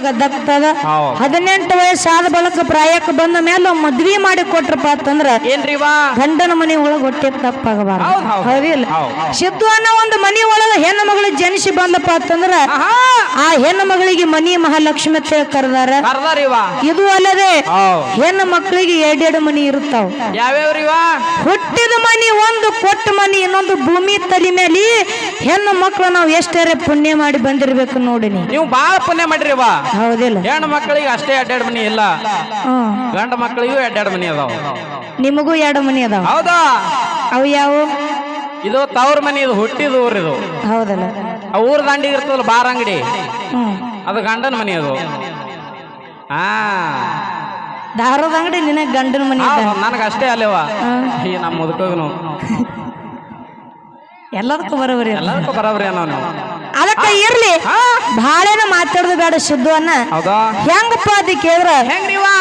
ಗದ್ದಗ್ತದ 18 ವಯಸ್ಸಾದ ಬಳಕ ಪ್ರಾಯಕ್ಕೆ ಬಂದ ಮೇಲೆ ಮದ್ವಿ ಮಾಡಿ ಕೊಟ್ರಪ್ಪ ಅಂತಂದ್ರ ಏನ್ರಿವಾ ಗಂಡನ ಮನಿ ಒಳಗ ಹೊಟ್ಟೆ ತಪ್ಪಾಗಬಾರ್ದು ಹೌದಿಲ್ಲ ಸಿದ್ದು ಅನ್ನೋ ಒಂದು ಮನಿ ಒಳಗ ಹೆಣ್ಣು ಮಗಳು ಜನಿಸಿ ಬಂದಪ್ಪ ಅಂತಂದ್ರ ಆ ಹೆಣ್ಣು ಮಗಳಿಗೆ ಮನಿ ಮಹಾಲಕ್ಷ್ಮಿ ಅಂತ ಕರೆದಾರ ಇದು ಅಲ್ಲದೆ ಹೆಣ್ಣು ಮಕ್ಕಳಿಗೆ 2 ಮನಿ ಇರುತ್ತಾವ ಯಾವ್ಯಾವ್ರಿವಾ ಹುಟ್ಟಿದ ಮನಿ ಒಂದು ಕೊಟ್ಟ ಮನಿ ಇನ್ನೊಂದು ಭೂಮಿ ತಲೆ ಮೇಲೆ ಹೆಣ್ಣು ಮಕ್ಕಳು ನಾವು ಎಷ್ಟರೇ ಪುಣ್ಯ ಮಾಡಿ ಬಂದಿರ್ಬೇಕು ನೋಡಿ ನೀವು ಬಾಳ ಪುಣ್ಯ ಮಾಡ್ರಿವ ಹೌದಿಲ್ಲ ಹೆಣ್ಣು ಮಕ್ಕಳಿಗೆ ಅಷ್ಟೇ 2 ಮನಿ ಇಲ್ಲ ಗಂಡ ಮಕ್ಕಳಿಗೂ 2 ಮನಿ ಅದಾವ ನಿಮಗೂ 2 ಮನಿ ಅದಾವ ಹೌದಾ ಅವು ಯಾವ ಇದು ತವ್ರ ಮನಿ ಇದು ಹುಟ್ಟಿದ ಊರ್ ಇದು ಹೌದಲ್ಲ ಊರ್ ದಾಂಡಿ ಇರ್ತದಲ್ಲ ಬಾರ್ ಅಂಗಡಿ ಅದು ಗಂಡನ ಮನಿ ಅದು ದಾರದ ಅಂಗಡಿ ನಿನ್ನ ಗಂಡನ ಮನಿ ನನಗ ಅಷ್ಟೇ ಅಲ್ಲೇವಾ ಈ ನಮ್ಮ ಮುದುಕೋಗನು ಎಲ್ಲದಕ್ಕೂ ಬರೋಬರಿ ಎಲ್ಲದಕ್ಕೂ ಬರೋಬರಿ ಅನ್ನೋ ಅದಕ್ಕ ಇರ್ಲಿ ಬಾಳೆನ ಮಾತಾಡೋದು ಬೇಡ ಸಿದ್ದು ಅನ್ನ ಹೌದಾ ಹೆಂಗಪ್ಪ ಅದಿ ಕೇಳ್ರ ಹೆಂಗ್ರಿವಾ